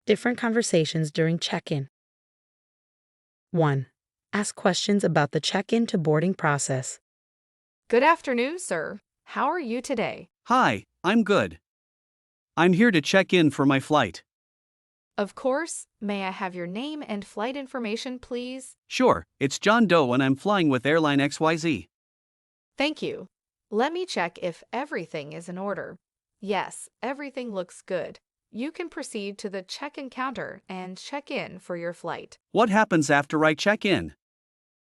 Different conversations during check-in. 1. Ask questions about the check-in to boarding process. Good afternoon, sir. How are you today? Hi, I'm good. I'm here to check in for my flight. Of course. May I have your name and flight information, please? Sure, it's John Doe and I'm flying with Airline XYZ. Thank you. Let me check if everything is in order. Yes, everything looks good. You can proceed to the check-in counter and check in for your flight. What happens after I check in?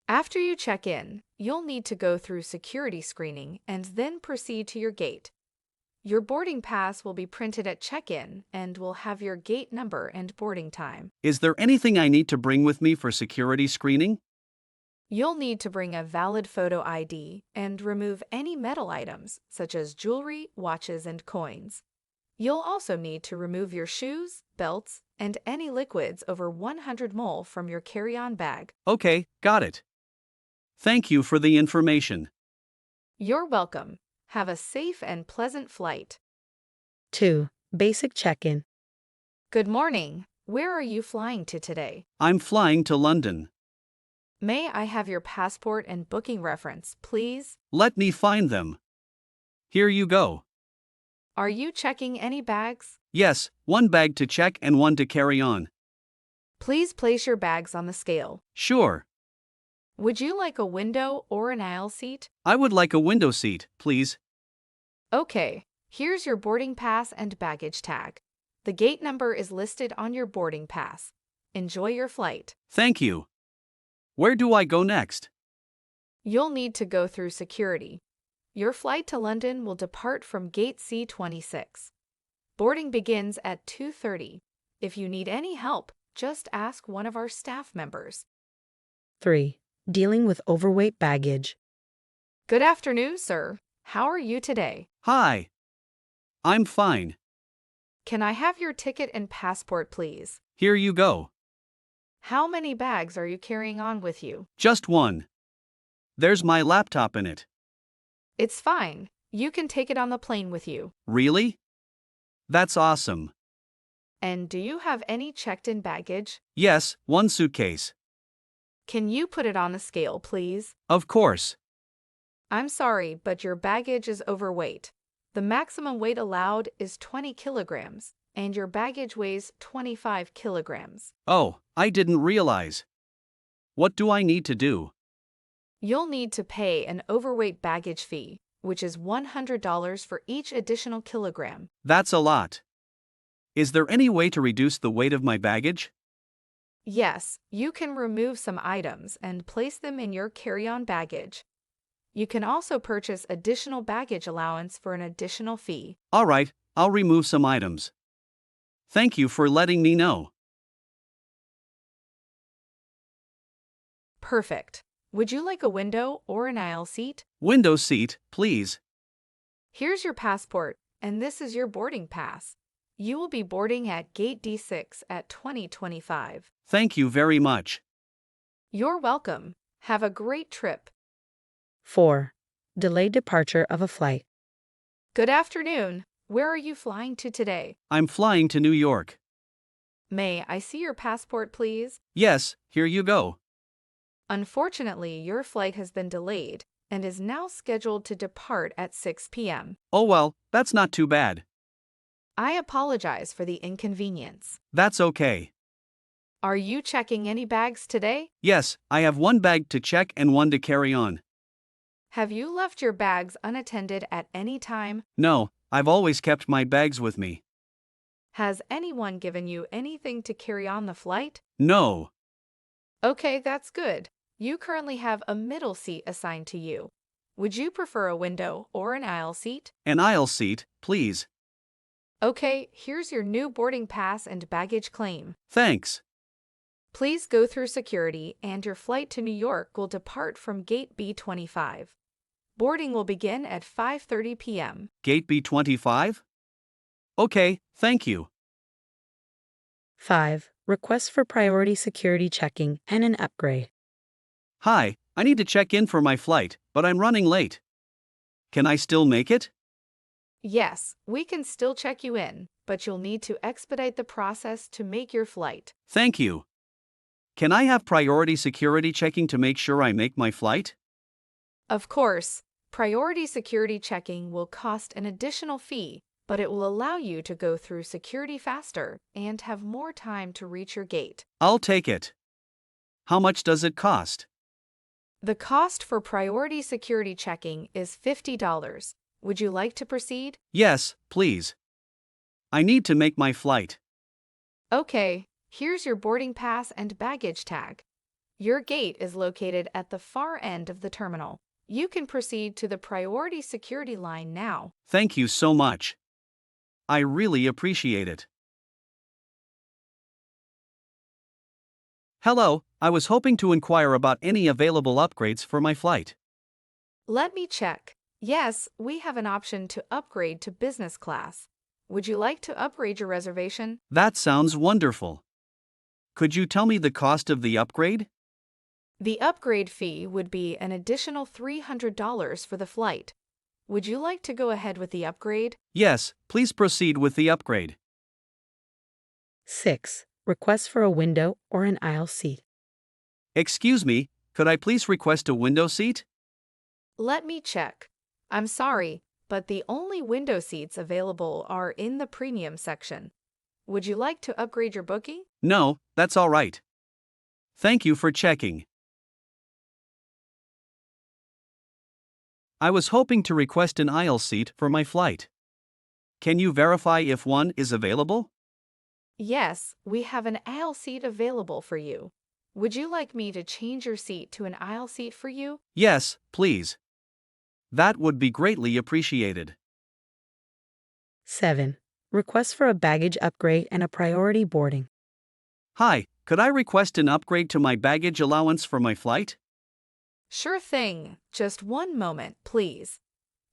After you check in, you'll need to go through security screening and then proceed to your gate. Your boarding pass will be printed at check-in and will have your gate number and boarding time. Is there anything I need to bring with me for security screening? You'll need to bring a valid photo ID and remove any metal items, such as jewelry, watches, and coins. You'll also need to remove your shoes, belts, and any liquids over 100 ml from your carry-on bag. Okay, got it. Thank you for the information. You're welcome. Have a safe and pleasant flight. 2. Basic check-in. Good morning. Where are you flying to today? I'm flying to London. May I have your passport and booking reference, please? Let me find them. Here you go. Are you checking any bags? Yes, one bag to check and one to carry on. Please place your bags on the scale. Sure. Would you like a window or an aisle seat? I would like a window seat, please. Okay, here's your boarding pass and baggage tag. The gate number is listed on your boarding pass. Enjoy your flight. Thank you. Where do I go next? You'll need to go through security. Your flight to London will depart from gate C26. Boarding begins at 2:30. If you need any help, just ask one of our staff members. 3. Dealing with overweight baggage. Good afternoon, sir. How are you today? Hi. I'm fine. Can I have your ticket and passport, please? Here you go. How many bags are you carrying on with you? Just one. There's my laptop in it. It's fine. You can take it on the plane with you. Really? That's awesome. And do you have any checked-in baggage? Yes, one suitcase. Can you put it on the scale, please? Of course. I'm sorry, but your baggage is overweight. The maximum weight allowed is 20 kilograms, and your baggage weighs 25 kilograms. Oh, I didn't realize. What do I need to do? You'll need to pay an overweight baggage fee, which is $100 for each additional kilogram. That's a lot. Is there any way to reduce the weight of my baggage? Yes, you can remove some items and place them in your carry-on baggage. You can also purchase additional baggage allowance for an additional fee. All right, I'll remove some items. Thank you for letting me know. Perfect. Would you like a window or an aisle seat? Window seat, please. Here's your passport, and this is your boarding pass. You will be boarding at Gate D6 at 2025. Thank you very much. You're welcome. Have a great trip. 4. Delayed departure of a flight. Good afternoon. Where are you flying to today? I'm flying to New York. May I see your passport, please? Yes, here you go. Unfortunately, your flight has been delayed and is now scheduled to depart at 6 p.m. Oh well, that's not too bad. I apologize for the inconvenience. That's okay. Are you checking any bags today? Yes, I have one bag to check and one to carry on. Have you left your bags unattended at any time? No, I've always kept my bags with me. Has anyone given you anything to carry on the flight? No. Okay, that's good. You currently have a middle seat assigned to you. Would you prefer a window or an aisle seat? An aisle seat, please. Okay, here's your new boarding pass and baggage claim. Thanks. Please go through security and your flight to New York will depart from Gate B25. Boarding will begin at 5:30 p.m. Gate B25? Okay, thank you. 5. Request for priority security checking and an upgrade. Hi, I need to check in for my flight, but I'm running late. Can I still make it? Yes, we can still check you in. but you'll need to expedite the process to make your flight. Thank you. Can I have priority security checking to make sure I make my flight? Of course, priority security checking will cost an additional fee, but it will allow you to go through security faster and have more time to reach your gate. I'll take it. How much does it cost? The cost for priority security checking is $50. Would you like to proceed? Yes, please. I need to make my flight. Okay, here's your boarding pass and baggage tag. Your gate is located at the far end of the terminal. You can proceed to the priority security line now. Thank you so much. I really appreciate it. Hello, I was hoping to inquire about any available upgrades for my flight. Let me check. Yes, we have an option to upgrade to business class. Would you like to upgrade your reservation? That sounds wonderful. Could you tell me the cost of the upgrade? The upgrade fee would be an additional $300 for the flight. Would you like to go ahead with the upgrade? Yes, please proceed with the upgrade. 6. Request for a window or an aisle seat. Excuse me, could I please request a window seat? Let me check. I'm sorry, but the only window seats available are in the premium section. Would you like to upgrade your booking? No, that's all right. Thank you for checking. I was hoping to request an aisle seat for my flight. Can you verify if one is available? Yes, we have an aisle seat available for you. Would you like me to change your seat to an aisle seat for you? Yes, please. That would be greatly appreciated. 7. Request for a baggage upgrade and a priority boarding. Hi, could I request an upgrade to my baggage allowance for my flight? Sure thing. Just one moment, please.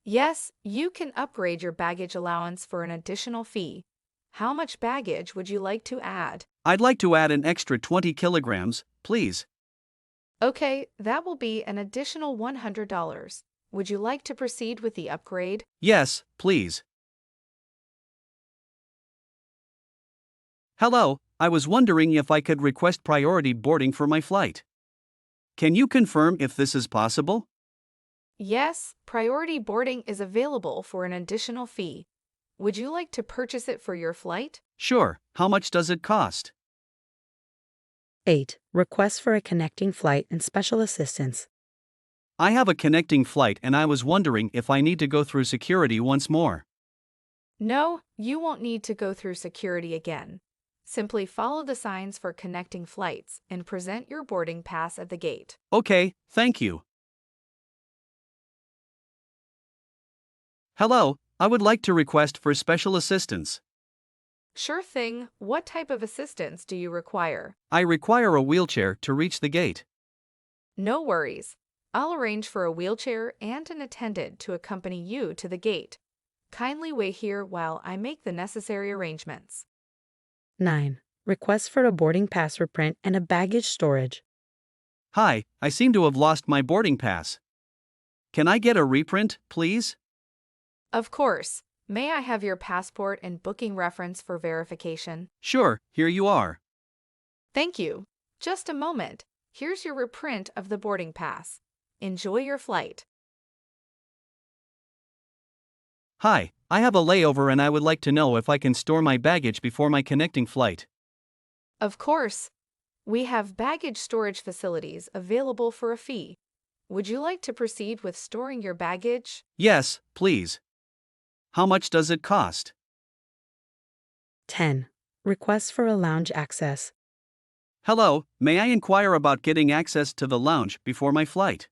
Yes, you can upgrade your baggage allowance for an additional fee. How much baggage would you like to add? I'd like to add an extra 20 kilograms, please. Okay, that will be an additional $100. Would you like to proceed with the upgrade? Yes, please. Hello, I was wondering if I could request priority boarding for my flight. Can you confirm if this is possible? Yes, priority boarding is available for an additional fee. Would you like to purchase it for your flight? Sure, how much does it cost? 8. Request for a connecting flight and special assistance. I have a connecting flight and I was wondering if I need to go through security once more. No, you won't need to go through security again. Simply follow the signs for connecting flights and present your boarding pass at the gate. Okay, thank you. Hello, I would like to request for special assistance. Sure thing. What type of assistance do you require? I require a wheelchair to reach the gate. No worries. I'll arrange for a wheelchair and an attendant to accompany you to the gate. Kindly wait here while I make the necessary arrangements. 9. Request for a boarding pass reprint and a baggage storage. Hi, I seem to have lost my boarding pass. Can I get a reprint, please? Of course. May I have your passport and booking reference for verification? Sure, here you are. Thank you. Just a moment. Here's your reprint of the boarding pass. Enjoy your flight. Hi, I have a layover and I would like to know if I can store my baggage before my connecting flight. Of course. We have baggage storage facilities available for a fee. Would you like to proceed with storing your baggage? Yes, please. How much does it cost? 10. Request for a lounge access. Hello, may I inquire about getting access to the lounge before my flight?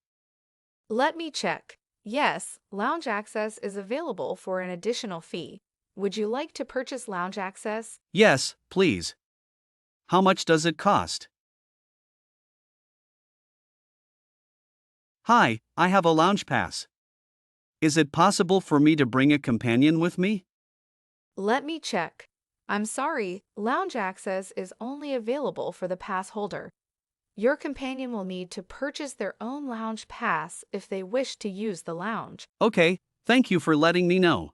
Let me check. Yes, lounge access is available for an additional fee. Would you like to purchase lounge access? Yes, please. How much does it cost? Hi, I have a lounge pass. Is it possible for me to bring a companion with me? Let me check. I'm sorry, lounge access is only available for the pass holder. Your companion will need to purchase their own lounge pass if they wish to use the lounge. Okay, thank you for letting me know.